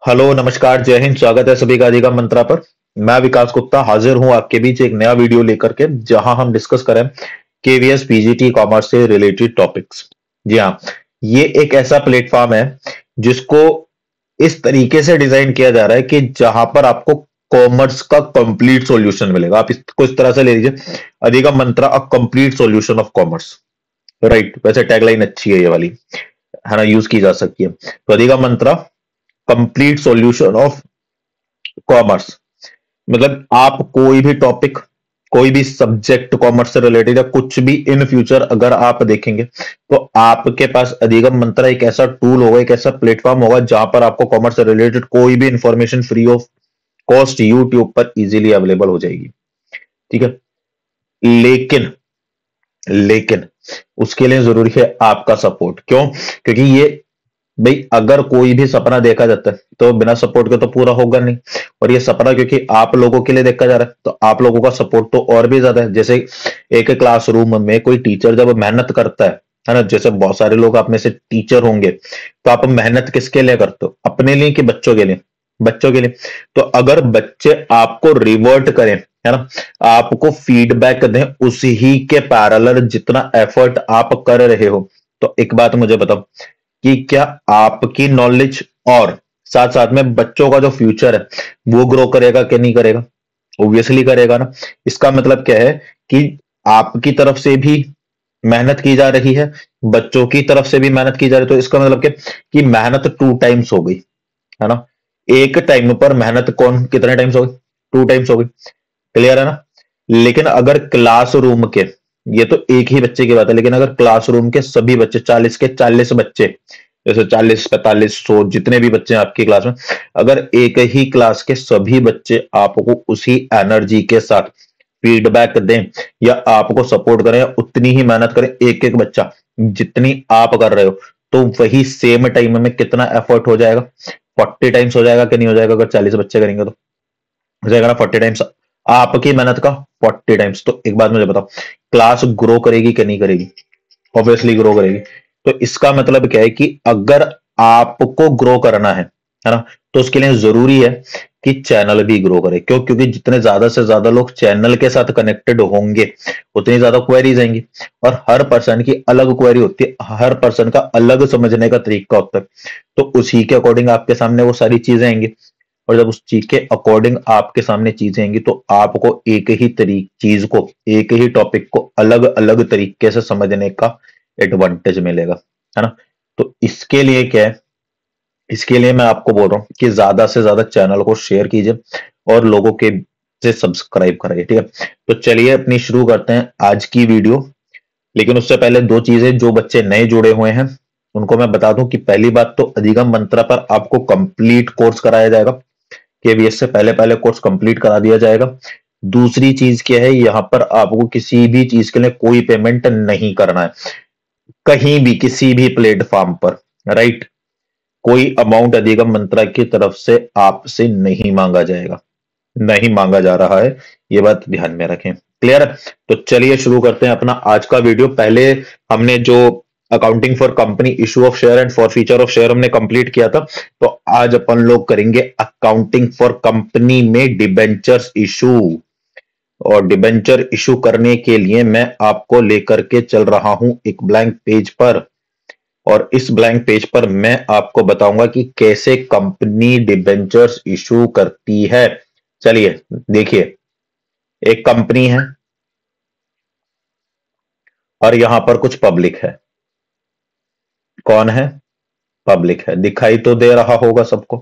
Hello नमस्कार जय हिंद। स्वागत है सभी का अधिगम मंत्रा पर। मैं विकास गुप्ता हाजिर हूं आपके बीच एक नया वीडियो लेकर के, जहां हम डिस्कस करें केवीएस पीजीटी कॉमर्स से रिलेटेड टॉपिक्स। जी हाँ, ये एक ऐसा प्लेटफॉर्म है जिसको इस तरीके से डिजाइन किया जा रहा है कि जहां पर आपको कॉमर्स का कंप्लीट सॉल्यूशन मिलेगा। आप इसको इस तरह से ले लीजिए, Adhigam Mantra a complete solution of commerce. Right, वैसे टैगलाइन अच्छी है ये वाली, है ना, यूज की जा सकती है। तो अधिगम मंत्रा कंप्लीट सॉल्यूशन ऑफ कॉमर्स मतलब आप कोई भी टॉपिक, कोई भी सब्जेक्ट कॉमर्स से रिलेटेड या कुछ भी इन फ्यूचर अगर आप देखेंगे तो आपके पास अधिगम मंत्रा एक ऐसा टूल होगा, एक ऐसा प्लेटफॉर्म होगा जहां पर आपको कॉमर्स से रिलेटेड कोई भी information free of cost YouTube पर इजीली अवेलेबल हो जाएगी। ठीक है, लेकिन लेकिन उसके लिए जरूरी है आपका सपोर्ट। क्यों? क्योंकि ये भाई अगर कोई भी सपना देखा जाता है तो बिना सपोर्ट के तो पूरा होगा नहीं। और ये सपना क्योंकि आप लोगों के लिए देखा जा रहा है तो आप लोगों का सपोर्ट तो और भी ज्यादा है। जैसे एक क्लासरूम में कोई टीचर जब मेहनत करता है ना, जैसे बहुत सारे लोग आप में से टीचर होंगे, तो आप मेहनत किसके लिए करते हो? अपने लिए कि बच्चों के लिए? बच्चों के लिए। तो अगर बच्चे आपको रिवर्ट करें, है ना, आपको फीडबैक दें उसी के पैरेलल जितना एफर्ट आप कर रहे हो, तो एक बात मुझे बताओ कि क्या आपकी नॉलेज और साथ साथ में बच्चों का जो फ्यूचर है वो ग्रो करेगा कि नहीं करेगा? ऑब्वियसली करेगा ना। इसका मतलब क्या है कि आपकी तरफ से भी मेहनत की जा रही है, बच्चों की तरफ से भी मेहनत की जा रही है। तो इसका मतलब क्या कि मेहनत टू टाइम्स हो गई, है ना। एक टाइम पर मेहनत कौन कितने टाइम्स हो गई? टू टाइम्स हो गई। क्लियर है ना। लेकिन अगर क्लासरूम के, ये तो एक ही बच्चे की बात है, लेकिन अगर क्लासरूम के सभी बच्चे 40 के 40 बच्चे, जैसे 40 45 100 जितने भी बच्चे हैं आपकी क्लास में, अगर एक ही क्लास के सभी बच्चे आपको उसी एनर्जी के साथ फीडबैक दें या आपको सपोर्ट करें या उतनी ही मेहनत करें, एक एक बच्चा जितनी आप कर रहे हो, तो वही सेम टाइम में कितना एफर्ट हो जाएगा? 40 टाइम्स हो जाएगा कि नहीं हो जाएगा? अगर 40 बच्चे करेंगे तो हो जाएगा ना 40 टाइम्स आपकी मेहनत का 40 टाइम्स। तो एक बात मुझे बताओ, क्लास ग्रो करेगी कि नहीं करेगी? ऑब्वियसली ग्रो करेगी। तो इसका मतलब क्या है कि अगर आपको ग्रो करना है ना, तो उसके लिए जरूरी है कि चैनल भी ग्रो करे। क्यों? क्योंकि जितने ज्यादा से ज्यादा लोग चैनल के साथ कनेक्टेड होंगे उतनी ज्यादा क्वेरीज आएंगी। और हर पर्सन की अलग क्वेरी होती है, हर पर्सन का अलग समझने का तरीका होता है। तो उसी के अकॉर्डिंग आपके सामने वो सारी चीजें आएंगी। और जब उस चीज के अकॉर्डिंग आपके सामने चीजें आएंगी तो आपको एक ही तरीक चीज को, एक ही टॉपिक को अलग अलग तरीके से समझने का एडवांटेज मिलेगा, है ना। तो इसके लिए क्या है, इसके लिए मैं आपको बोल रहा हूं कि ज्यादा से ज्यादा चैनल को शेयर कीजिए और लोगों के से सब्सक्राइब कराइए। ठीक है, तो चलिए अपनी शुरू करते हैं आज की वीडियो। लेकिन उससे पहले दो चीजें, जो बच्चे नए जुड़े हुए हैं उनको मैं बता दूं कि पहली बात तो अधिगम मंत्रा पर आपको कंप्लीट कोर्स कराया जाएगा। केवीएस से पहले पहले कोर्स कंप्लीट करा दिया जाएगा। दूसरी चीज क्या है, यहां पर आपको किसी भी चीज के लिए कोई पेमेंट नहीं करना है, कहीं भी किसी भी प्लेटफॉर्म पर। राइट, कोई अमाउंट अधिगम मंत्रा की तरफ से आपसे नहीं मांगा जाएगा, नहीं मांगा जा रहा है, ये बात ध्यान में रखें। क्लियर है? तो चलिए शुरू करते हैं अपना आज का वीडियो। पहले हमने जो accounting for company, issue of share and for feature of share हमने कंप्लीट किया था। तो आज अपन लोग करेंगे अकाउंटिंग फॉर कंपनी में डिबेंचर्स इशू। और डिबेंचर इशू करने के लिए मैं आपको लेकर के चल रहा हूं एक ब्लैंक पेज पर। और इस ब्लैंक पेज पर मैं आपको बताऊंगा कि कैसे कंपनी डिबेंचर्स इशू करती है। चलिए देखिए, एक कंपनी है और यहां पर कुछ पब्लिक है। कौन है? पब्लिक है। दिखाई तो दे रहा होगा सबको।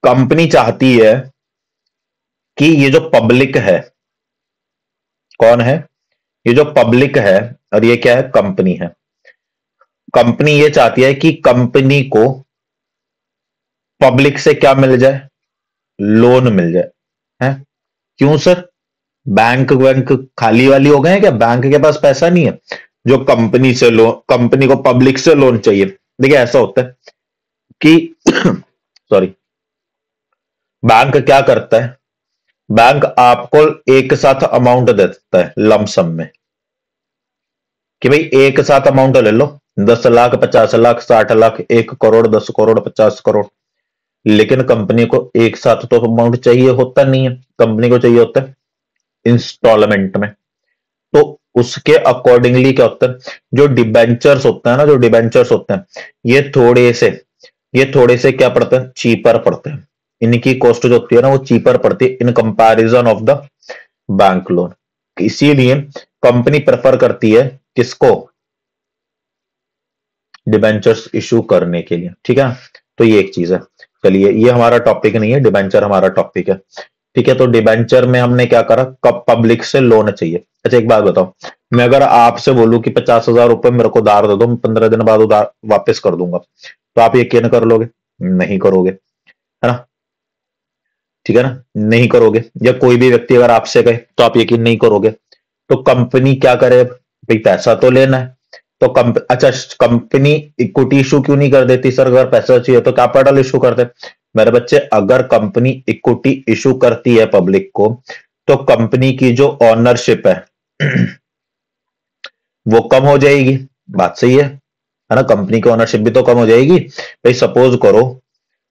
कंपनी चाहती है कि ये जो पब्लिक है, कौन है? ये जो पब्लिक है, और ये क्या है? कंपनी है। कंपनी ये चाहती है कि कंपनी को पब्लिक से क्या मिल जाए? लोन मिल जाए। है? क्यों सर? बैंक बैंक खाली वाली हो गए हैं क्या? बैंक के पास पैसा नहीं है जो कंपनी से लोन, कंपनी को पब्लिक से लोन चाहिए? देखिए ऐसा होता है कि सॉरी, बैंक क्या करता है, बैंक आपको एक साथ अमाउंट दे देता है लमसम में, कि भाई एक साथ अमाउंट ले लो, 10 लाख 50 लाख 60 लाख 1 करोड़ 10 करोड़ 50 करोड़। लेकिन कंपनी को एक साथ तो अमाउंट चाहिए होता नहीं है, कंपनी को चाहिए होता है इंस्टॉलमेंट में। तो उसके अकॉर्डिंगली क्या होता है, जो डिबेंचर्स होते हैं ना, जो डिबेंचर्स होते हैं, ये थोड़े से क्या पड़ते हैं, चीपर पड़ते हैं। इनकी कॉस्ट जो होती है ना वो चीपर पड़ती है in comparison of the bank loan. इसीलिए कंपनी प्रेफर करती है किसको, डिबेंचर्स इशू करने के लिए। ठीक है, तो ये एक चीज है। चलिए, ये हमारा टॉपिक नहीं है, डिबेंचर हमारा टॉपिक है। ठीक है, तो डिबेंचर में हमने क्या करा, कब पब्लिक से लोन चाहिए। अच्छा एक बात बताओ, मैं अगर आपसे बोलूं कि 50,000 रुपए मेरे को उधार दे दो, मैं 15 दिन बाद उधार वापस कर दूंगा, तो आप यकीन कर लोगे? नहीं करोगे, है ना? ठीक है ना, नहीं करोगे। या कोई भी व्यक्ति अगर आपसे कहे तो आप यकीन नहीं करोगे। तो कंपनी क्या करे, भाई पैसा तो लेना है। तो अच्छा, कंपनी इक्विटी इशू क्यों नहीं कर देती सर, अगर पैसा चाहिए तो कैपिटल इशू कर दे। मेरे बच्चे, अगर कंपनी इक्विटी इशू करती है पब्लिक को, तो कंपनी की जो ओनरशिप है वो कम हो जाएगी। बात सही है ना? कंपनी की ओनरशिप भी तो कम हो जाएगी। भाई सपोज करो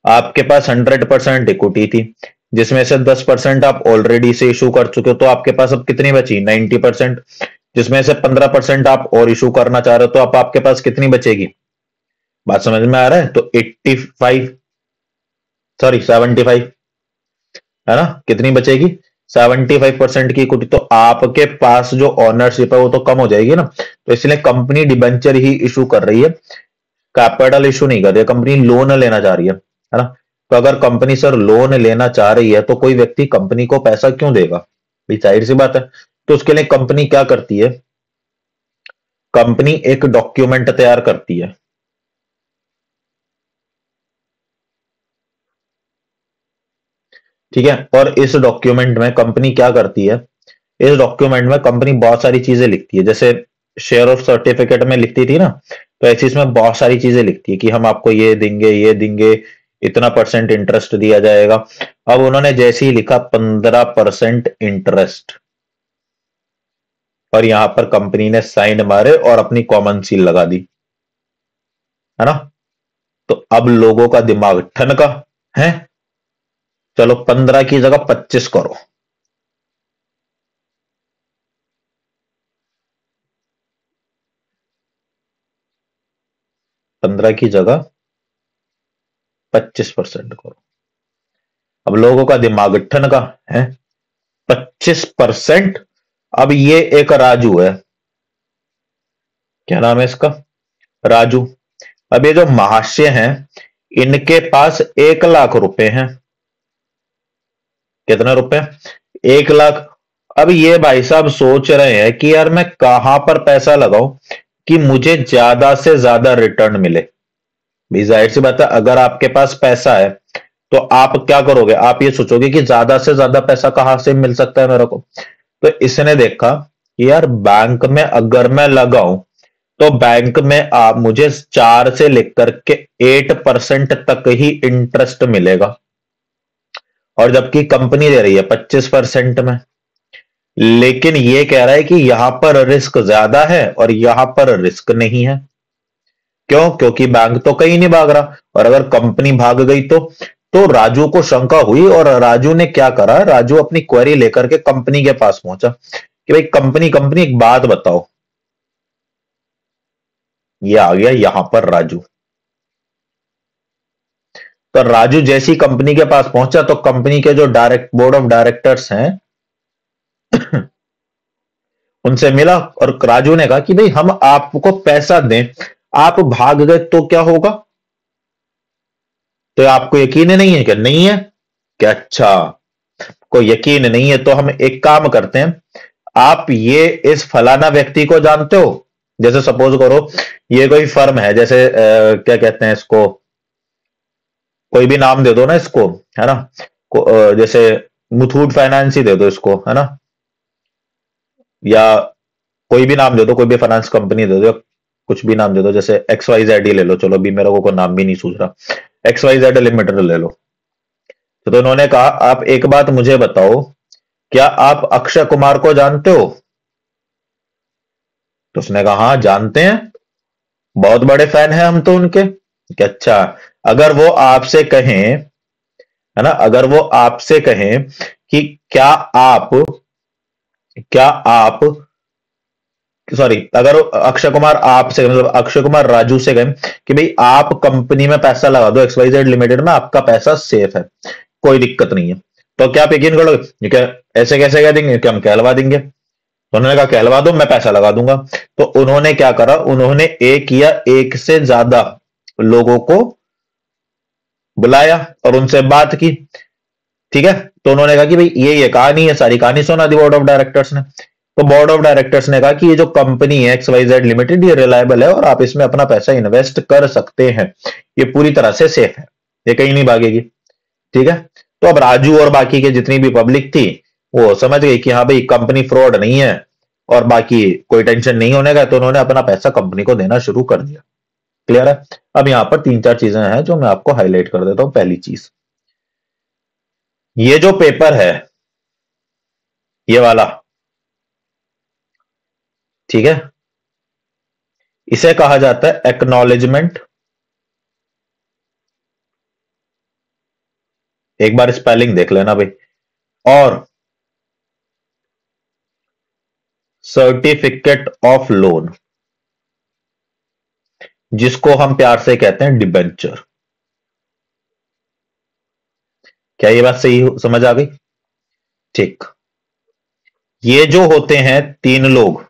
आपके पास 100% इक्विटी थी, जिसमें से 10% आप ऑलरेडी से इशू कर चुके हो, तो आपके पास अब कितनी बची, 90%। जिसमें से 15% आप और इशू करना चाह रहे हो, तो अब आपके पास कितनी बचेगी? बात समझ में आ रहा है? तो 85, सॉरी 75, है ना? कितनी बचेगी, 75% की इक्विटी। तो आपके पास जो ओनरशिप है वो तो कम हो जाएगी ना। तो इसलिए कंपनी डिबेंचर ही इशू कर रही है, कैपिटल इशू नहीं कर रही है। कंपनी लोन लेना चाह रही है ना? तो अगर कंपनी सर लोन लेना चाह रही है तो कोई व्यक्ति कंपनी को पैसा क्यों देगा? भाई जाहिर सी बात है। तो उसके लिए कंपनी क्या करती है, कंपनी एक डॉक्यूमेंट तैयार करती है। ठीक है, और इस डॉक्यूमेंट में कंपनी क्या करती है, इस डॉक्यूमेंट में कंपनी बहुत सारी चीजें लिखती है। जैसे शेयर ऑफ सर्टिफिकेट में लिखती थी ना, तो ऐसी इसमें बहुत सारी चीजें लिखती है कि हम आपको ये देंगे, ये देंगे, इतना % इंटरेस्ट दिया जाएगा। अब उन्होंने जैसे ही लिखा 15% इंटरेस्ट, और यहां पर कंपनी ने साइन मारे और अपनी कॉमन सील लगा दी, है ना? तो अब लोगों का दिमाग ठनका है, चलो 15 की जगह 25 करो। 15 की जगह 25% करो। अब लोगों का दिमाग ठनका है, 25%। अब ये एक राजू है, क्या नाम है इसका, राजू। अब ये जो महाशय हैं, इनके पास 1 लाख रुपए हैं। कितने रुपए, 1 लाख। अब ये भाई साहब सोच रहे हैं कि यार मैं कहां पर पैसा लगाऊं कि मुझे ज्यादा से ज्यादा रिटर्न मिले। भी जाहिर सी बात है, अगर आपके पास पैसा है तो आप क्या करोगे, आप ये सोचोगे कि ज्यादा से ज्यादा पैसा कहां से मिल सकता है मेरे को। तो इसने देखा कि यार बैंक में अगर मैं लगाऊं तो बैंक में आप मुझे 4 से लेकर के 8% तक ही इंटरेस्ट मिलेगा, और जबकि कंपनी दे रही है 25% में। लेकिन ये कह रहा है कि यहां पर रिस्क ज्यादा है और यहां पर रिस्क नहीं है। क्यों? क्योंकि बैंक तो कहीं नहीं भाग रहा, और अगर कंपनी भाग गई तो राजू को शंका हुई, और राजू ने क्या करा, राजू अपनी क्वेरी लेकर के कंपनी के पास पहुंचा कि भाई कंपनी कंपनी एक बात बताओ। ये आ गया यहां पर राजू। तो राजू जैसी कंपनी के पास पहुंचा तो कंपनी के जो डायरेक्ट बोर्ड ऑफ डायरेक्टर्स हैं उनसे मिला, और राजू ने कहा कि भाई हम आपको पैसा दें, आप भाग गए तो क्या होगा? तो आपको यकीन नहीं है क्या? नहीं है क्या? अच्छा, को यकीन नहीं है तो हम एक काम करते हैं, आप ये इस फलाना व्यक्ति को जानते हो? जैसे सपोज करो ये कोई फर्म है, जैसे क्या कहते हैं इसको, कोई भी नाम दे दो ना इसको, है ना? जैसे मुथूट फाइनेंस ही दे दो इसको, है ना? या कोई भी नाम दे दो, कोई भी फाइनेंस कंपनी दे दो, या कुछ भी नाम दे दो, जैसे XYZ ही ले लो। चलो अभी मेरे को कोई नाम भी नहीं सूझ रहा, XYZ लिमिटेड ले लो। तो उन्होंने कहा आप एक बात मुझे बताओ, क्या आप अक्षय कुमार को जानते हो? तो उसने कहा हाँ जानते हैं, बहुत बड़े फैन हैं हम तो उनके। कि अच्छा, अगर वो आपसे कहें है ना। अगर वो आपसे कहें कि क्या आप सॉरी, अगर अक्षय कुमार आपसे मतलब अक्षय कुमार राजू से कहें कि भाई आप कंपनी में पैसा लगा दो XYZ लिमिटेड में, आपका पैसा सेफ है, कोई दिक्कत नहीं है, तो क्या आप यकीन करोगे? क्या ऐसे कैसे कह देंगे कि हम कहलवा देंगे? तो उन्होंने कहा कहलवा दो, मैं पैसा लगा दूंगा। तो उन्होंने क्या करा, उन्होंने एक या एक से ज्यादा लोगों को बुलाया और उनसे बात की। ठीक है, तो उन्होंने कहा कि भाई ये कहानी है, सारी कहानी सुना दी बोर्ड ऑफ डायरेक्टर्स ने। तो बोर्ड ऑफ डायरेक्टर्स ने कहा कि ये जो कंपनी है XYZ लिमिटेड, ये रिलायबल है और आप इसमें अपना पैसा इन्वेस्ट कर सकते हैं, ये पूरी तरह से सेफ है, ये कहीं नहीं भागेगी। ठीक है, तो अब राजू और बाकी के जितनी भी पब्लिक थी वो समझ गई कि हाँ भाई कंपनी फ्रॉड नहीं है और बाकी कोई टेंशन नहीं होने का, तो उन्होंने अपना पैसा कंपनी को देना शुरू कर दिया। क्लियर है? अब यहां पर तीन चार चीजें हैं जो मैं आपको हाईलाइट कर देता हूं। पहली चीज, ये जो पेपर है, ये वाला, ठीक है, इसे कहा जाता है एक्नॉलेजमेंट। एक बार स्पेलिंग देख लेना भाई। और सर्टिफिकेट ऑफ लोन, जिसको हम प्यार से कहते हैं डिबेंचर। क्या ये बात सही समझ आ गई? ठीक। ये जो होते हैं तीन लोग,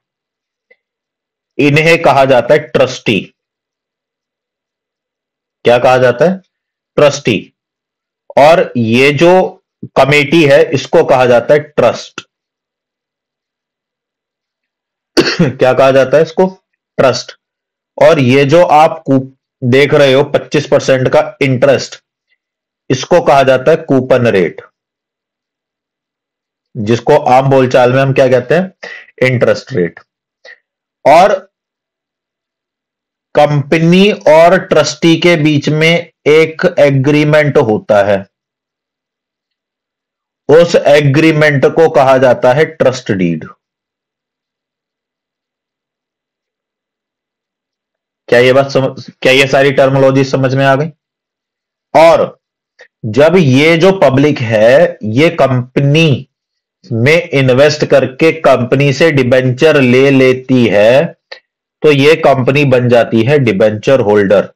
इन्हें कहा जाता है ट्रस्टी। क्या कहा जाता है? ट्रस्टी। और ये जो कमेटी है इसको कहा जाता है ट्रस्ट। क्या कहा जाता है इसको? ट्रस्ट। और ये जो आप देख रहे हो 25% का इंटरेस्ट, इसको कहा जाता है कूपन रेट, जिसको आम बोलचाल में हम क्या कहते हैं? Interest rate. और कंपनी और ट्रस्टी के बीच में एक एग्रीमेंट होता है, उस एग्रीमेंट को कहा जाता है ट्रस्ट डीड। क्या ये सारी टर्मिनोलॉजी समझ में आ गई? और जब ये जो पब्लिक है ये कंपनी में इन्वेस्ट करके कंपनी से डिबेंचर ले लेती है, तो ये कंपनी बन जाती है डिबेंचर होल्डर।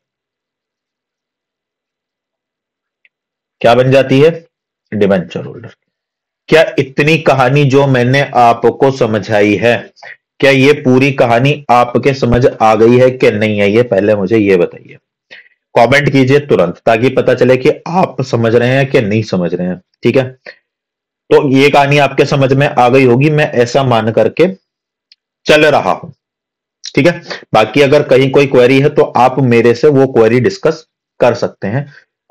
क्या बन जाती है? Debenture holder. क्या इतनी कहानी जो मैंने आपको समझाई है, क्या ये पूरी कहानी आपके समझ आ गई है कि नहीं है? ये पहले मुझे ये बताइए, कमेंट कीजिए तुरंत, ताकि पता चले कि आप समझ रहे हैं कि नहीं समझ रहे हैं। ठीक है, तो ये कहानी आपके समझ में आ गई होगी, मैं ऐसा मान करके चल रहा हूं। ठीक है, बाकी अगर कहीं कोई क्वेरी है तो आप मेरे से वो क्वेरी डिस्कस कर सकते हैं।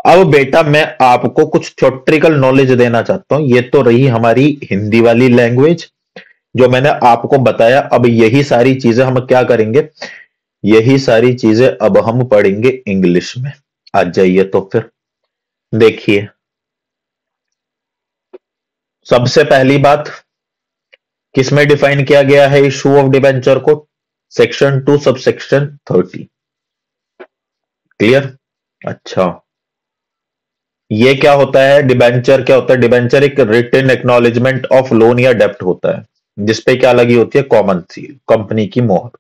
अब बेटा मैं आपको कुछ थ्योरेटिकल नॉलेज देना चाहता हूं। ये तो रही हमारी हिंदी वाली लैंग्वेज जो मैंने आपको बताया। अब यही सारी चीजें हम क्या करेंगे? यही सारी चीजें अब हम पढ़ेंगे इंग्लिश में। आ जाइए तो फिर देखिए, सबसे पहली बात, किसमें डिफाइन किया गया है इशू ऑफ डिबेंचर को? Section 2 subsection 30। क्लियर? अच्छा, ये क्या होता है? डिबेंचर क्या होता है? डिबेंचर एक रिटन एक्नॉलेजमेंट ऑफ लोन या डेप्ट होता है, जिसपे क्या लगी होती है? कॉमन सील, कंपनी की मोहर।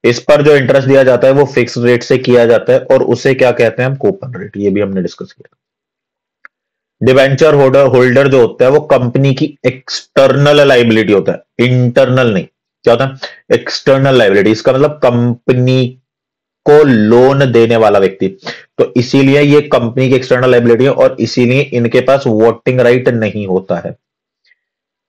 इस पर जो इंटरेस्ट दिया जाता है वो फिक्स रेट से किया जाता है और उसे क्या कहते हैं हम? Coupon rate. ये भी हमने डिस्कस किया। डिबेंचर होल्डर होल्डर जो होता है वो कंपनी की एक्सटर्नल लाइबिलिटी होता है, इंटरनल नहीं। क्या होता है? External liability. इसका मतलब कंपनी को लोन देने वाला व्यक्ति। तो इसीलिए ये कंपनी की एक्सटर्नल लाइबिलिटी है और इसीलिए इनके पास वोटिंग राइट नहीं होता है।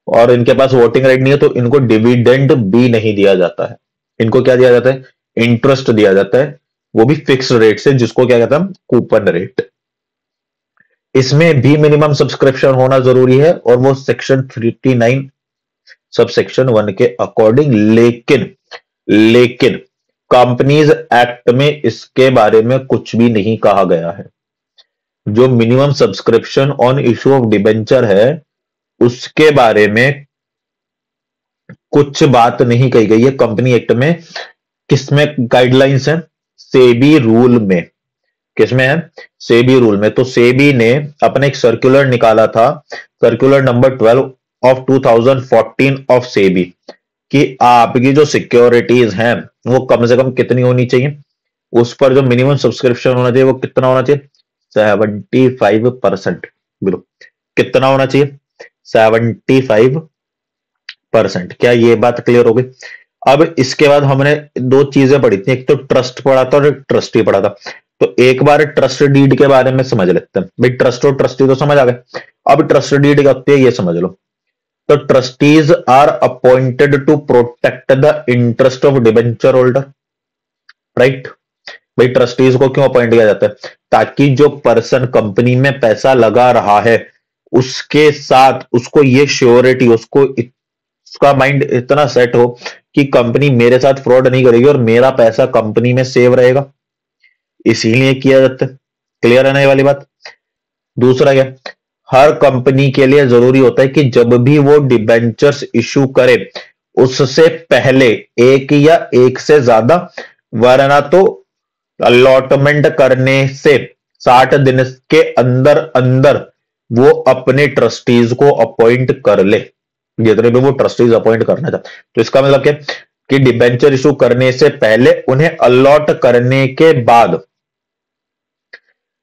और इनके पास वोटिंग राइट नहीं है तो इनको डिविडेंड भी नहीं दिया जाता है। इनको क्या दिया जाता है? इंटरेस्ट दिया जाता है, वो भी फिक्स रेट से, जिसको क्या कहते हैं? Coupon rate. इसमें भी मिनिमम सब्सक्रिप्शन होना जरूरी है और वो सेक्शन 39 सब सेक्शन 1 के अकॉर्डिंग। लेकिन कंपनीज एक्ट में इसके बारे में कुछ भी नहीं कहा गया है। जो minimum subscription on issue of debenture है उसके बारे में कुछ बात नहीं कही गई है कंपनी एक्ट में। किसमें गाइडलाइंस है? सेबी रूल में। किसमें है? सेबी रूल में। तो सेबी ने अपने एक सर्कुलर निकाला था, circular number 12 of 2014 of SEBI, कि आपकी जो सिक्योरिटीज हैं वो कम से कम कितनी होनी चाहिए, उस पर जो मिनिमम सब्सक्रिप्शन होना चाहिए वो कितना होना चाहिए? 75%। बिल्कुल, कितना होना चाहिए? 75%। क्या ये बात क्लियर हो गई? अब इसके बाद हमने दो चीजें पढ़ी थी, एक तो ट्रस्ट पढ़ा था और एक ट्रस्टी पढ़ा था। तो एक बार ट्रस्ट डीड के बारे में समझ लेते हैं भाई। ट्रस्ट और ट्रस्टी तो समझ आ गए, अब ट्रस्ट डीड क्या होती है ये समझ लो। तो trustees are appointed to protect the interest of debenture holder, right. भाई ट्रस्टीज को क्यों अपॉइंट किया जाता है? ताकि जो पर्सन कंपनी में पैसा लगा रहा है उसके साथ उसको ये श्योरिटी, उसका माइंड इतना सेट हो कि कंपनी मेरे साथ फ्रॉड नहीं करेगी और मेरा पैसा कंपनी में सेव रहेगा, इसीलिए किया जाता है। क्लियर है ना ये वाली बात? दूसरा क्या, हर कंपनी के लिए जरूरी होता है कि जब भी वो डिबेंचर्स इशू करे उससे पहले एक या एक से ज्यादा, वरना तो अलॉटमेंट करने से 60 दिन के अंदर अंदर वो अपने ट्रस्टीज को अपॉइंट कर ले, जितने भी वो ट्रस्टीज अपॉइंट करना चाहते। तो इसका मतलब क्या कि डिबेंचर इशू करने से पहले उन्हें अलॉट करने के बाद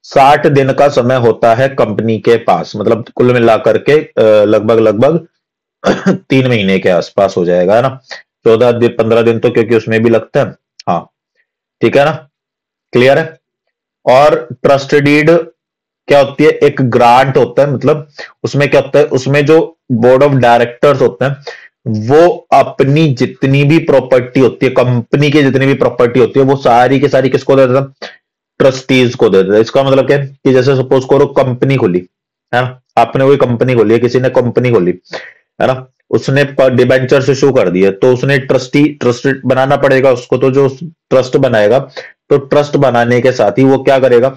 60 दिन का समय होता है कंपनी के पास, मतलब कुल मिलाकर के लगभग लगभग 3 महीने के आसपास हो जाएगा, है ना। 14 दिन 15 दिन तो क्योंकि उसमें भी लगता है। हाँ ठीक है ना, क्लियर है। और ट्रस्ट डीड क्या होती है? एक ग्रांट होता है, मतलब उसमें क्या होता है, उसमें जो बोर्ड ऑफ डायरेक्टर्स होते हैं वो अपनी जितनी भी प्रॉपर्टी होती है, कंपनी की जितनी भी प्रॉपर्टी होती है, वो सारी की सारी किसको दे देता है? ट्रस्टीज को दे देता है। इसका मतलब क्या है कि जैसे सपोज करो कंपनी खोली, है ना, आपने कोई कंपनी खोली है, किसी ने कंपनी खोली, है ना, उसने डिबेंचर इशू कर दिए, तो उसने ट्रस्ट बनाना पड़ेगा उसको। तो जो ट्रस्ट बनाएगा, तो ट्रस्ट बनाने के साथ ही वो क्या करेगा,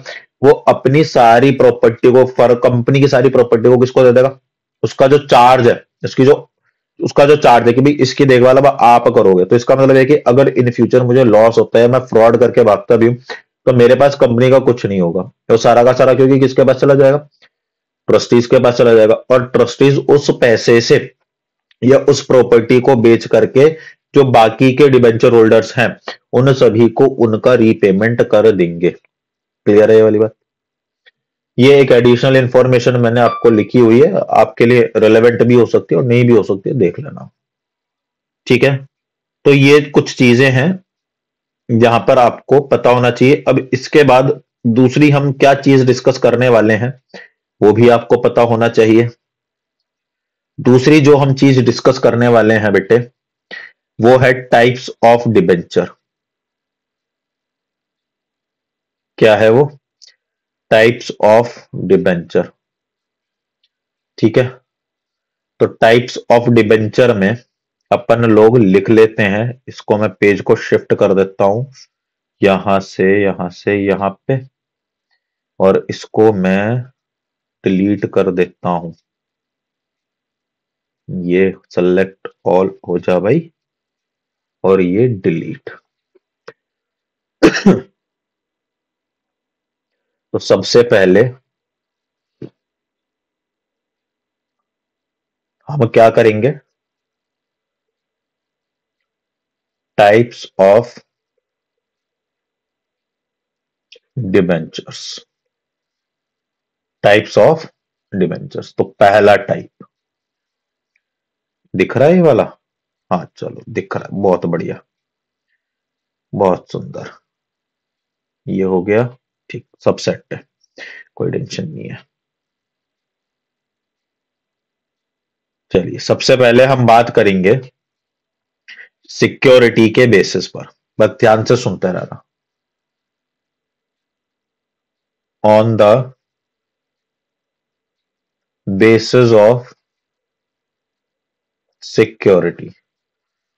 वो अपनी सारी प्रॉपर्टी को, फर कंपनी की सारी प्रॉपर्टी को किसको दे देगा? उसका जो चार्ज है, उसका जो चार्ज है कि भाई इसकी देखभाल अब आप करोगे। तो इसका मतलब है कि अगर इन फ्यूचर मुझे लॉस होता है, मैं फ्रॉड करके भागता भी हूं, तो मेरे पास कंपनी का कुछ नहीं होगा, तो सारा का सारा क्योंकि किसके पास चला जाएगा? ट्रस्टीज के पास चला जाएगा। और ट्रस्टीज उस पैसे से या उस प्रॉपर्टी को बेच करके जो बाकी के डिबेंचर होल्डर्स हैं उन सभी को उनका रीपेमेंट कर देंगे। क्लियर है ये वाली बात? ये एक एडिशनल इंफॉर्मेशन मैंने आपको लिखी हुई है, आपके लिए रिलेवेंट भी हो सकती है और नहीं भी हो सकती है, देख लेना। ठीक है, तो ये कुछ चीजें हैं जहां पर आपको पता होना चाहिए। अब इसके बाद दूसरी हम क्या चीज डिस्कस करने वाले हैं वो भी आपको पता होना चाहिए। दूसरी जो हम चीज डिस्कस करने वाले हैं बेटे, वो है टाइप्स ऑफ डिबेंचर। क्या है वो? Types of debenture. ठीक है, तो टाइप्स ऑफ डिबेंचर में अपन लोग लिख लेते हैं, इसको मैं पेज को शिफ्ट कर देता हूं यहां से यहां पे, और इसको मैं डिलीट कर देता हूं। ये सेलेक्ट ऑल हो जा भाई, और ये डिलीट। तो सबसे पहले हम क्या करेंगे? Types of debentures. Types of debentures, तो पहला टाइप दिख रहा है ये वाला? हाँ चलो, दिख रहा है, बहुत बढ़िया, बहुत सुंदर, ये हो गया। ठीक, सब सेट है, कोई टेंशन नहीं है। चलिए, सबसे पहले हम बात करेंगे सिक्योरिटी के बेसिस पर, बस ध्यान से सुनते रहना। On the basis of security.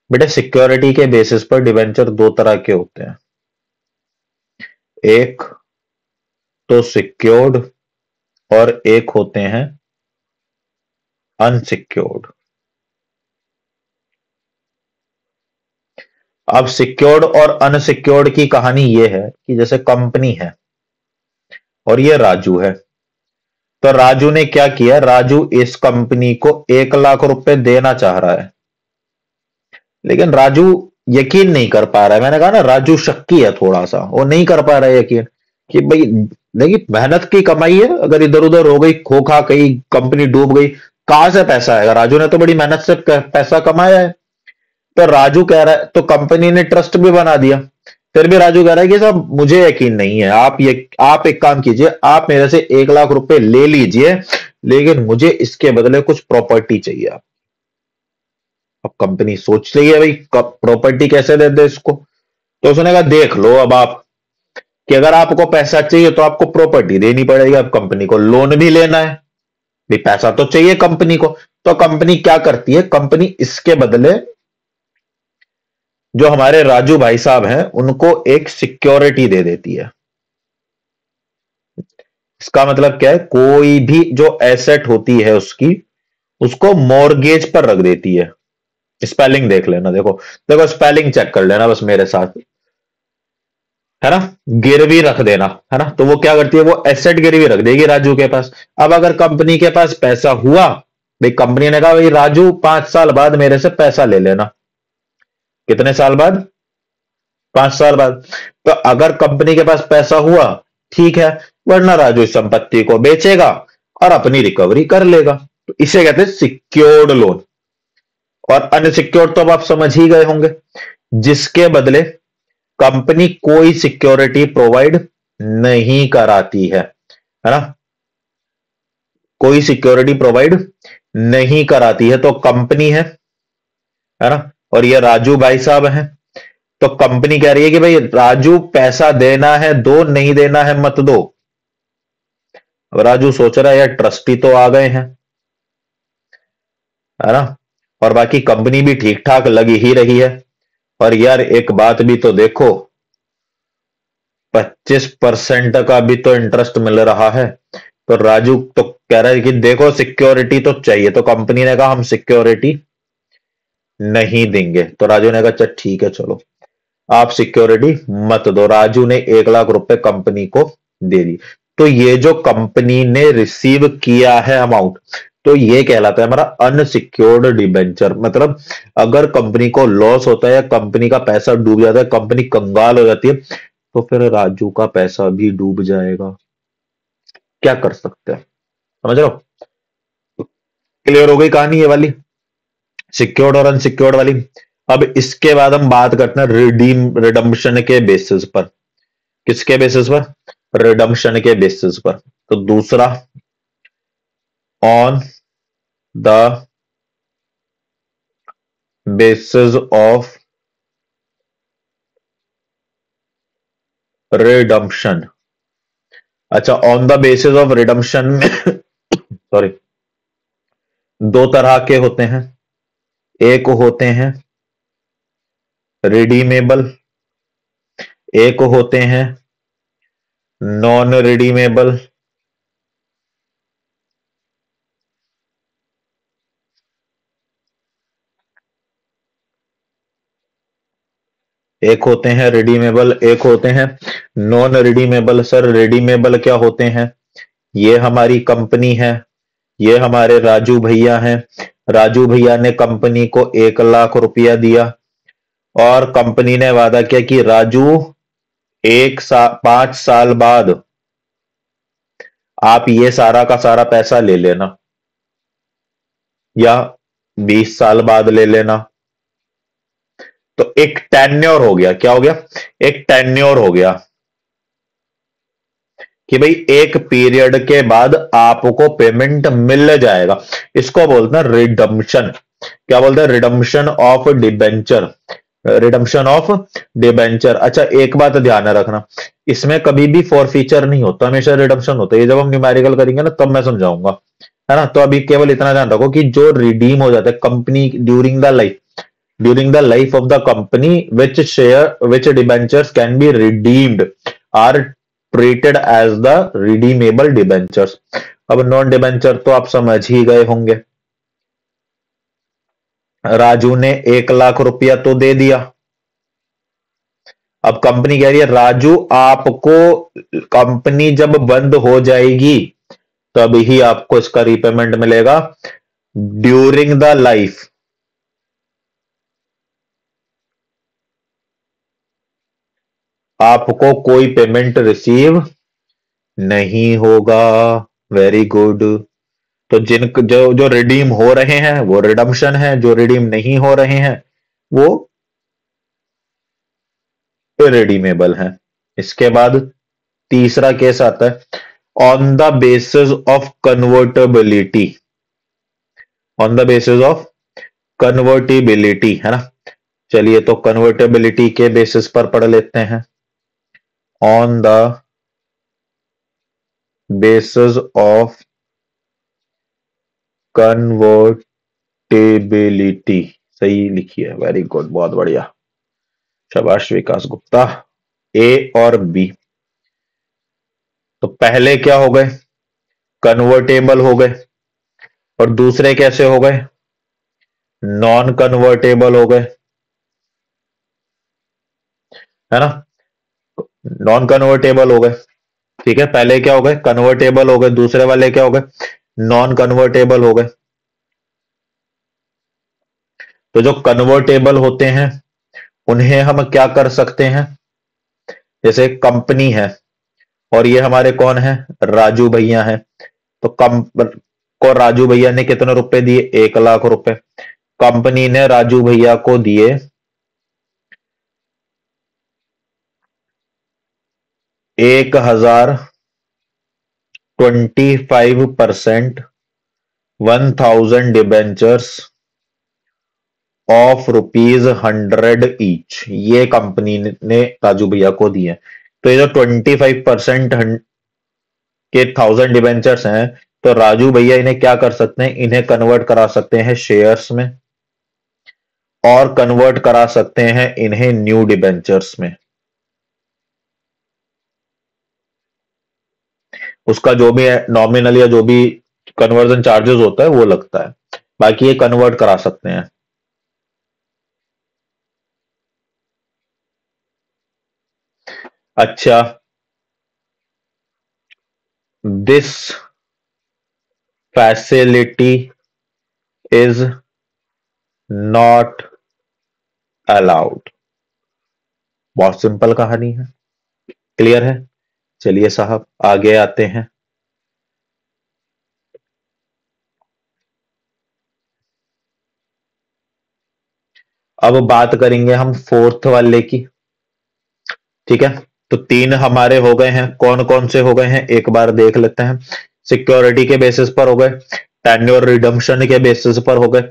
बेटा सिक्योरिटी के बेसिस पर डिवेंचर दो तरह के होते हैं, एक तो सिक्योर्ड और एक होते हैं अनसिक्योर्ड। अब सिक्योर्ड और अनसिक्योर्ड की कहानी यह है कि जैसे कंपनी है, और ये राजू है। तो राजू ने क्या किया, राजू इस कंपनी को 1 लाख रुपए देना चाह रहा है, लेकिन राजू यकीन नहीं कर पा रहा है। मैंने कहा ना राजू शक्की है थोड़ा सा, वो नहीं कर पा रहा है यकीन कि भाई देखिए मेहनत की कमाई है, अगर इधर उधर हो गई, खो खा गई, कंपनी डूब गई, कहां से पैसा आएगा। राजू ने तो बड़ी मेहनत से पैसा कमाया है। तो राजू कह रहा है, तो कंपनी ने ट्रस्ट भी बना दिया। फिर भी राजू कह रहा है कि साहब मुझे यकीन नहीं है, आप एक काम कीजिए, आप मेरे से 1 लाख रुपए ले लीजिए, लेकिन मुझे इसके बदले कुछ प्रॉपर्टी चाहिए। अब कंपनी सोच रही है भाई प्रॉपर्टी कैसे दे दे इसको। तो उसने कहा देख लो अब आप, कि अगर आपको पैसा चाहिए तो आपको प्रॉपर्टी देनी पड़ेगी। अब कंपनी को लोन भी लेना है, भाई पैसा तो चाहिए कंपनी को। तो कंपनी क्या करती है, कंपनी इसके बदले जो हमारे राजू भाई साहब हैं उनको एक सिक्योरिटी दे देती है। इसका मतलब क्या है, कोई भी जो एसेट होती है उसकी, उसको मॉर्गेज पर रख देती है। स्पेलिंग देख लेना, देखो देखो स्पेलिंग चेक कर लेना बस मेरे साथ, है ना। गिरवी रख देना, है ना। तो वो क्या करती है, वो एसेट गिरवी रख देगी राजू के पास। अब अगर कंपनी के पास पैसा हुआ, भाई कंपनी ने कहा भाई राजू 5 साल बाद मेरे से पैसा ले लेना। कितने साल बाद, 5 साल बाद। तो अगर कंपनी के पास पैसा हुआ ठीक है, वरना राजू इस संपत्ति को बेचेगा और अपनी रिकवरी कर लेगा। तो इसे कहते हैं सिक्योर्ड लोन। और अनसिक्योर्ड तो अब आप समझ ही गए होंगे, जिसके बदले कंपनी कोई सिक्योरिटी प्रोवाइड नहीं कराती है ना, कोई सिक्योरिटी प्रोवाइड नहीं कराती है। तो कंपनी है ना, और ये राजू भाई साहब हैं। तो कंपनी कह रही है कि भाई राजू पैसा देना है दो, नहीं देना है मत दो। अब राजू सोच रहा है यार ट्रस्टी तो आ गए हैं, है ना, और बाकी कंपनी भी ठीक ठाक लगी ही रही है। और यार एक बात भी तो देखो, 25% का भी तो इंटरेस्ट मिल रहा है। तो राजू तो कह रहा है कि देखो सिक्योरिटी तो चाहिए। तो कंपनी ने कहा हम सिक्योरिटी नहीं देंगे। तो राजू ने कहा चल ठीक है चलो आप सिक्योरिटी मत दो। राजू ने 1 लाख रुपए कंपनी को दे दी। तो ये जो कंपनी ने रिसीव किया है अमाउंट, तो ये कहलाता है हमारा अनसिक्योर्ड डिबेंचर। मतलब अगर कंपनी को लॉस होता है या कंपनी का पैसा डूब जाता है, कंपनी कंगाल हो जाती है, तो फिर राजू का पैसा भी डूब जाएगा। क्या कर सकते हैं, समझ रहे हो। क्लियर हो गई कहानी ये वाली, सिक्योर्ड और अनसिक्योर्ड वाली। अब इसके बाद हम बात करते हैं रिडम्पशन के बेसिस पर। किसके बेसिस पर, रिडम्पशन के बेसिस पर। तो दूसरा, on the basis of redemption. अच्छा, on the basis of redemption में सॉरी, दो तरह के होते हैं। एक होते हैं रिडीमेबल, एक होते हैं नॉन रिडीमेबल। एक होते हैं रिडीमेबल, एक होते हैं नॉन रिडीमेबल। सर रिडीमेबल क्या होते हैं, ये हमारी कंपनी है, ये हमारे राजू भैया हैं। राजू भैया ने कंपनी को 1 लाख रुपया दिया और कंपनी ने वादा किया कि राजू 5 साल बाद आप ये सारा का सारा पैसा ले लेना, या 20 साल बाद ले लेना। तो एक टेन्योर हो गया, क्या हो गया, एक टेन्योर हो गया कि भाई एक पीरियड के बाद आपको पेमेंट मिल जाएगा। इसको बोलते हैं रिडम्पशन। क्या बोलते हैं, redemption of debenture, redemption of debenture. अच्छा एक बात ध्यान रखना, इसमें कभी भी फॉरफीचर नहीं होता, हमेशा रिडम्पशन होता है। ये जब हम न्यूमेरिकल करेंगे ना तब मैं समझाऊंगा, है ना। तो अभी केवल इतना ध्यान रखो कि जो रिडीम हो जाता है company during the life of the company, which debentures can be redeemed are treated as the redeemable debentures. अब नॉन डिबेंचर तो आप समझ ही गए होंगे। राजू ने 1 लाख रुपया तो दे दिया, अब कंपनी कह रही है राजू आपको कंपनी जब बंद हो जाएगी तभी आपको इसका रीपेमेंट मिलेगा। ड्यूरिंग द लाइफ आपको कोई पेमेंट रिसीव नहीं होगा। Very good. तो जिन जो जो रिडीम हो रहे हैं वो रिडम्पशन है, जो रिडीम नहीं हो रहे हैं वो इरेडीमेबल है। इसके बाद तीसरा केस आता है on the basis of convertibility. On the basis of convertibility है ना। चलिए तो कन्वर्टेबिलिटी के बेसिस पर पढ़ लेते हैं। On the basis of convertibility, सही लिखी है, वेरी गुड, बहुत बढ़िया, शाबाश विकास गुप्ता। ए और बी, तो पहले क्या हो गए, कन्वर्टेबल हो गए, और दूसरे कैसे हो गए, नॉन कन्वर्टेबल हो गए, है ना, नॉन कन्वर्टेबल हो गए। ठीक है, पहले क्या हो गए, कन्वर्टेबल हो गए, दूसरे वाले क्या हो गए, नॉन कन्वर्टेबल हो गए। तो जो कन्वर्टेबल होते हैं उन्हें हम क्या कर सकते हैं, जैसे कंपनी है और ये हमारे कौन है, राजू भैया है। तो को राजू भैया ने कितने रुपए दिए, 1 लाख रुपए। कंपनी ने राजू भैया को दिए 1,000, 25%, 1,000 डिबेंचर्स ऑफ ₹100 ईच, ये कंपनी ने राजू भैया को दिए। तो ये जो 25% के 1,000 डिबेंचर्स हैं, तो राजू भैया इन्हें क्या कर सकते हैं, इन्हें कन्वर्ट करा सकते हैं शेयर्स में, और कन्वर्ट करा सकते हैं इन्हें न्यू डिबेंचर्स में। उसका जो भी नॉमिनल या जो भी कन्वर्जन चार्जेस होता है वो लगता है, बाकी ये कन्वर्ट करा सकते हैं। अच्छा, this facility is not allowed. बहुत सिंपल कहानी है, क्लियर है। चलिए साहब आगे आते हैं। अब बात करेंगे हम फोर्थ वाले की। ठीक है, तो 3 हमारे हो गए हैं, कौन कौन से हो गए हैं एक बार देख लेते हैं। सिक्योरिटी के बेसिस पर हो गए, टेन्योर रिडम्पशन के बेसिस पर हो गए,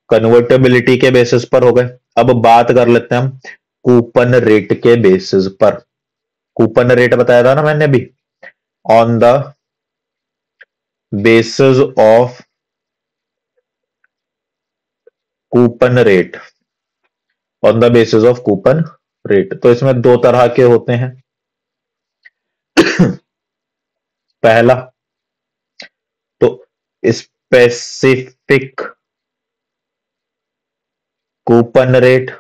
कन्वर्टेबिलिटी के बेसिस पर हो गए। अब बात कर लेते हैं हम कूपन रेट के बेसिस पर। कूपन रेट बताया था ना मैंने अभी, on the basis of coupon rate, on the basis of coupon rate. तो इसमें 2 तरह के होते हैं। पहला तो स्पेसिफिक कूपन रेट,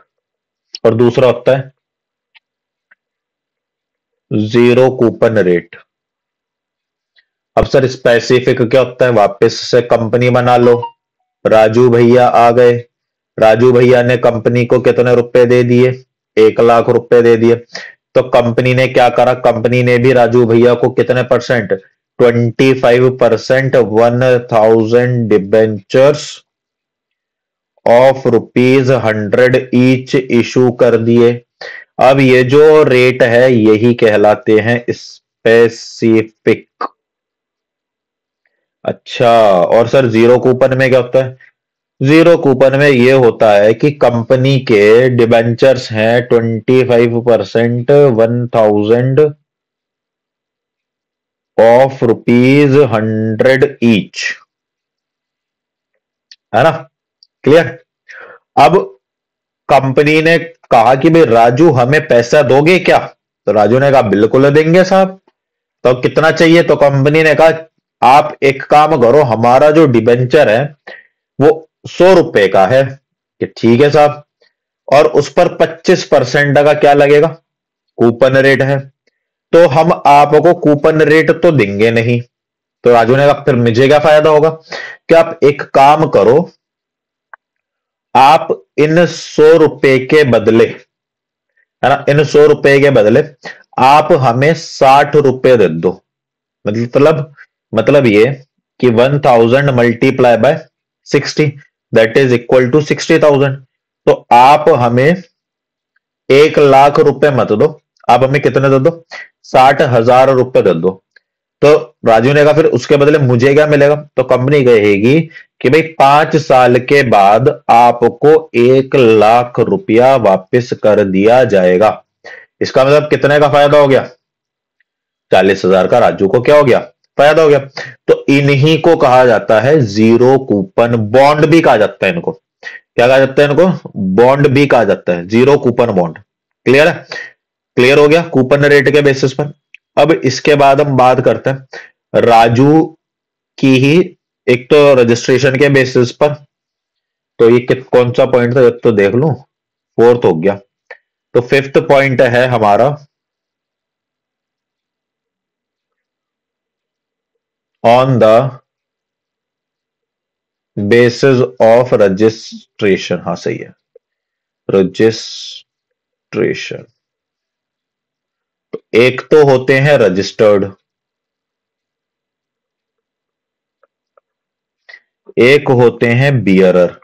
और दूसरा होता है जीरो कूपन रेट। अब सर स्पेसिफिक क्या होता है, वापस से कंपनी बना लो, राजू भैया आ गए, राजू भैया ने कंपनी को कितने रुपए दे दिए, 1 लाख रुपए दे दिए। तो कंपनी ने क्या करा, कंपनी ने भी राजू भैया को कितने percent, 25%, 1,000 debentures of ₹100 each issue कर दिए। अब ये जो रेट है यही कहलाते हैं स्पेसिफिक। अच्छा, और सर जीरो कूपन में क्या होता है, जीरो कूपन में ये होता है कि कंपनी के डिबेंचर्स हैं 25%, 1,000 ऑफ ₹100 ईच, है ना, क्लियर। अब कंपनी ने कहा कि भाई राजू हमें पैसा दोगे क्या, तो राजू ने कहा बिल्कुल देंगे साहब। तो कितना चाहिए, तो कंपनी ने कहा आप एक काम करो, हमारा जो डिबेंचर है वो ₹100 का है, कि ठीक है साहब, और उस पर 25% का क्या लगेगा, कूपन रेट है, तो हम आपको कूपन रेट तो देंगे नहीं। तो राजू ने कहा फिर मुझे क्या फायदा होगा कि आप एक काम करो, आप इन 100 रुपए के बदले, है ना, इन 100 रुपए के बदले आप हमें 60 रुपए दे दो। मतलब ये कि 1000 multiply by 60, that is equal to 60,000। तो आप हमें 1 लाख रुपए मत दो, आप हमें कितने दे दो, 60,000 रुपए दे दो। तो राजू ने कहा फिर उसके बदले मुझे क्या मिलेगा, तो कंपनी कहेगी कि भाई 5 साल के बाद आपको 1 लाख रुपया वापस कर दिया जाएगा। इसका मतलब कितने का फायदा हो गया, 40,000 का राजू को क्या हो गया, फायदा हो गया। तो इन्हीं को कहा जाता है जीरो कूपन बॉन्ड भी कहा जाता है इनको। क्या कहा जाता है इनको, बॉन्ड भी कहा जाता है, जीरो कूपन बॉन्ड। क्लियर है, क्लियर हो गया कूपन रेट के बेसिस पर। अब इसके बाद हम बात करते हैं राजू की ही, एक तो रजिस्ट्रेशन के बेसिस पर, तो ये कौन सा पॉइंट था तो देख लूं, फोर्थ हो गया। तो फिफ्थ पॉइंट है हमारा on the basis of registration. हाँ सही है, रजिस्ट्रेशन। एक तो होते हैं रजिस्टर्ड, एक होते हैं बियरर।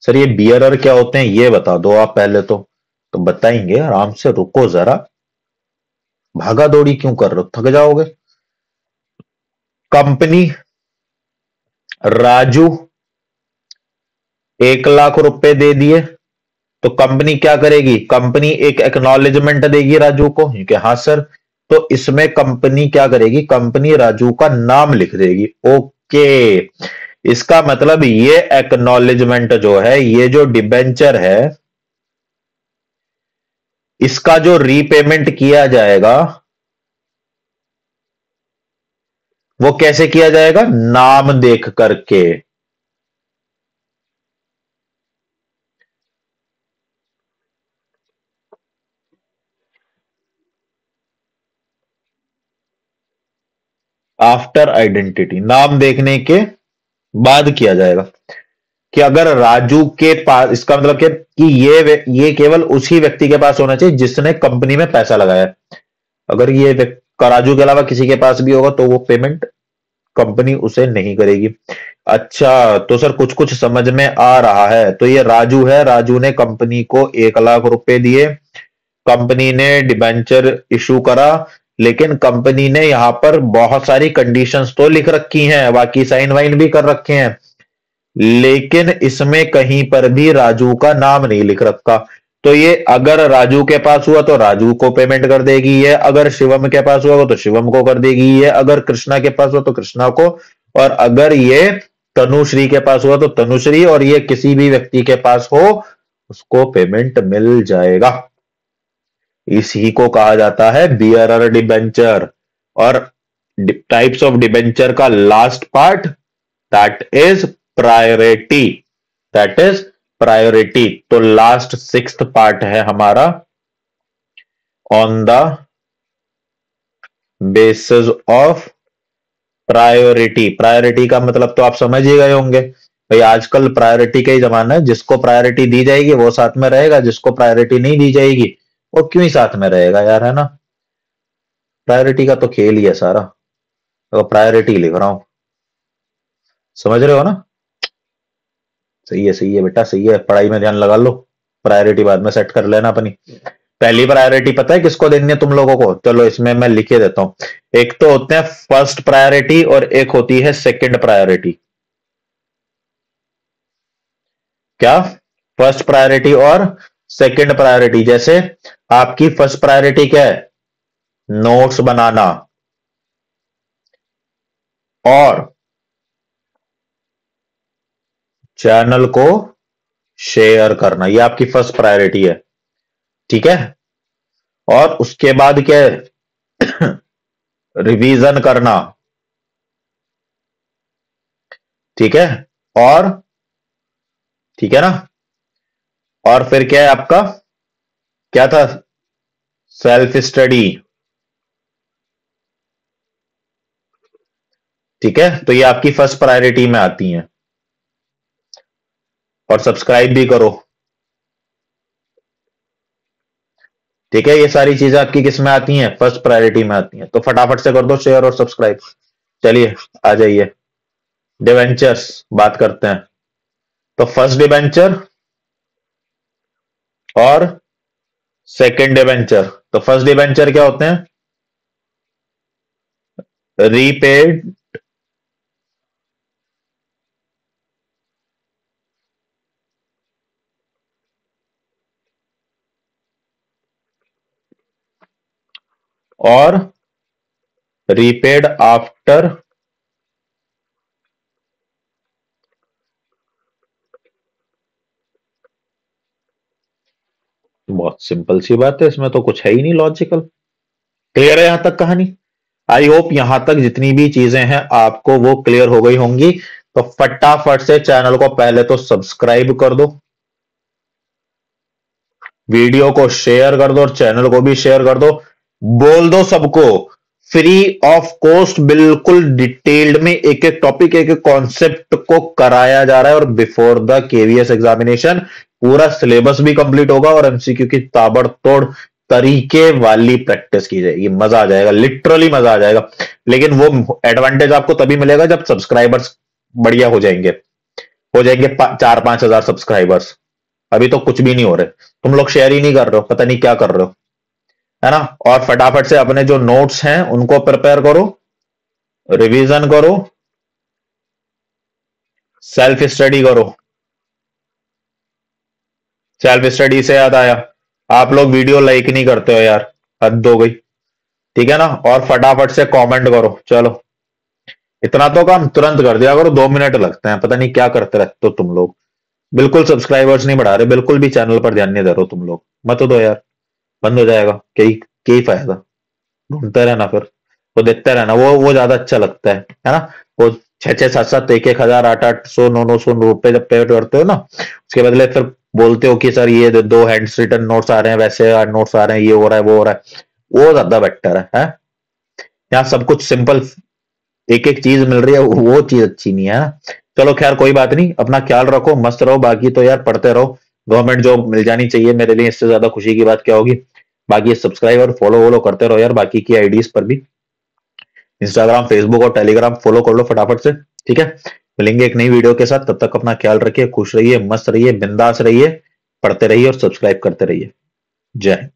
सर ये बियरर क्या होते हैं ये बता दो आप पहले तो बताएंगे, आराम से रुको जरा, भागा दौड़ी क्यों कर रहे हो, थक जाओगे। कंपनी राजू 1 लाख रुपए दे दिए, तो कंपनी क्या करेगी, कंपनी एक एक्नॉलेजमेंट देगी राजू को कि हाँ सर। तो इसमें कंपनी क्या करेगी, कंपनी राजू का नाम लिख देगी। ओके, इसका मतलब ये एक्नॉलेजमेंट जो है, ये जो डिबेंचर है, इसका जो रीपेमेंट किया जाएगा वो कैसे किया जाएगा, नाम देख करके। आफ्टर आइडेंटिटी, नाम देखने के बाद किया जाएगा। कि अगर राजू के पास, इसका मतलब कि ये केवल उसी व्यक्ति के पास होना चाहिए जिसने कंपनी में पैसा लगाया है। अगर ये राजू के अलावा किसी के पास भी होगा तो वो पेमेंट कंपनी उसे नहीं करेगी। अच्छा, तो सर कुछ कुछ समझ में आ रहा है। तो ये राजू है, राजू ने कंपनी को 1 लाख रुपए दिए, कंपनी ने डिबेंचर इशू करा, लेकिन कंपनी ने यहां पर बहुत सारी कंडीशंस तो लिख रखी हैं, बाकी साइन वाइन भी कर रखे हैं, लेकिन इसमें कहीं पर भी राजू का नाम नहीं लिख रखा। तो ये अगर राजू के पास हुआ तो राजू को पेमेंट कर देगी, ये अगर शिवम के पास हुआ तो शिवम को कर देगी, ये अगर कृष्णा के पास हुआ तो कृष्णा को, और अगर ये तनुश्री के पास हुआ तो तनुश्री, और ये किसी भी व्यक्ति के पास हो उसको पेमेंट मिल जाएगा। इसी को कहा जाता है बियरर डिबेंचर। और टाइप्स ऑफ डिबेंचर का last part, that is priority, that is priority. तो लास्ट सिक्स्थ पार्ट है हमारा on the basis of priority. Priority का मतलब तो आप समझ ही गए होंगे भाई, आजकल प्रायोरिटी का ही जमाना है, जिसको प्रायोरिटी दी जाएगी वो साथ में रहेगा, जिसको प्रायोरिटी नहीं दी जाएगी वो क्यों ही साथ में रहेगा यार, है ना। प्रायोरिटी का तो खेल ही है सारा, तो प्रायोरिटी लिख रहा हूं, समझ रहे हो ना। सही है बेटा, सही है, पढ़ाई में ध्यान लगा लो, प्रायोरिटी बाद में सेट कर लेना अपनी। पहली प्रायोरिटी पता है किसको देनी है तुम लोगों को, चलो इसमें मैं लिखे देता हूं। एक तो होते हैं फर्स्ट प्रायोरिटी और एक होती है सेकंड प्रायोरिटी। क्या, फर्स्ट प्रायोरिटी और सेकंड प्रायोरिटी। जैसे आपकी फर्स्ट प्रायोरिटी क्या है, नोट्स बनाना और चैनल को शेयर करना, ये आपकी फर्स्ट प्रायोरिटी है, ठीक है। और उसके बाद क्या है, रिवीजन करना, ठीक है। और ठीक है ना, और फिर क्या है आपका, क्या था, सेल्फ स्टडी, ठीक है, तो ये आपकी फर्स्ट प्रायोरिटी में आती हैं। और सब्सक्राइब भी करो, ठीक है, ये सारी चीजें आपकी किस में आती हैं, फर्स्ट प्रायोरिटी में आती हैं, तो फटाफट से कर दो शेयर और सब्सक्राइब। चलिए आ जाइए, डिवेंचर्स बात करते हैं। तो फर्स्ट डिवेंचर और सेकंड डिवेंचर, तो फर्स्ट डिवेंचर क्या होते हैं, रीपेड और रीपेड आफ्टर बहुत सिंपल सी बात है, इसमें तो कुछ है ही नहीं लॉजिकल। क्लियर है यहां तक कहानी? आई होप यहां तक जितनी भी चीजें हैं आपको वो क्लियर हो गई होंगी। तो फटाफट से चैनल को पहले तो सब्सक्राइब कर दो, वीडियो को शेयर कर दो और चैनल को भी शेयर कर दो। बोल दो सबको, फ्री ऑफ कॉस्ट बिल्कुल डिटेल्ड में एक एक टॉपिक एक एक कॉन्सेप्ट को कराया जा रहा है, और बिफोर द केवीएस एग्जामिनेशन पूरा सिलेबस भी कंप्लीट होगा और एमसीक्यू की ताबड़तोड़ तरीके वाली प्रैक्टिस की जाएगी। मजा आ जाएगा, लिटरली मजा आ जाएगा। लेकिन वो एडवांटेज आपको तभी मिलेगा जब सब्सक्राइबर्स बढ़िया हो जाएंगे 4-5 हजार सब्सक्राइबर्स। अभी तो कुछ भी नहीं हो रहे, तुम लोग शेयर ही नहीं कर रहे हो, पता नहीं क्या कर रहे हो, है ना। और फटाफट से अपने जो नोट्स हैं उनको प्रिपेयर करो, रिवीजन करो, सेल्फ स्टडी करो। सेल्फ स्टडी से याद आया, आप लोग वीडियो लाइक नहीं करते हो यार, हद हो गई, ठीक है ना। और फटाफट से कमेंट करो, चलो इतना तो काम तुरंत कर दिया करो, 2 मिनट लगते हैं, पता नहीं क्या करते रहते हो तुम लोग। बिल्कुल सब्सक्राइबर्स नहीं बढ़ा रहे, बिल्कुल भी चैनल पर ध्यान नहीं दे रहे हो तुम लोग, मत दो यार, बंद हो जाएगा, कई कई फायदा, ढूंढते रहना फिर, वो देखते रहना, वो ज्यादा अच्छा लगता है ना। वो 6-6, 7-7, 1-1 हजार, 8-8, 100, 900 रुपए जब पे करते हो ना, उसके बदले फिर बोलते हो कि सर ये दो हैंड्स रिटन नोट्स आ रहे हैं, वैसे नोट्स आ रहे हैं, ये हो रहा है वो हो रहा है, वो ज्यादा बेटर है? यहाँ सब कुछ सिंपल, एक एक चीज मिल रही है, वो चीज अच्छी नहीं है ना। चलो खैर कोई बात नहीं, अपना ख्याल रखो, मस्त रहो, बाकी तो यार पढ़ते रहो, गवर्नमेंट जॉब मिल जानी चाहिए, मेरे लिए इससे ज्यादा खुशी की बात क्या होगी। बाकी सब्सक्राइब और फॉलो वॉलो करते रहो यार, बाकी की आईडीज पर भी, इंस्टाग्राम, फेसबुक और टेलीग्राम फॉलो कर लो फटाफट से, ठीक है। मिलेंगे एक नई वीडियो के साथ, तब तक अपना ख्याल रखिए, खुश रहिए, मस्त रहिए, बिंदास रहिए, पढ़ते रहिए और सब्सक्राइब करते रहिए। जय हिंद।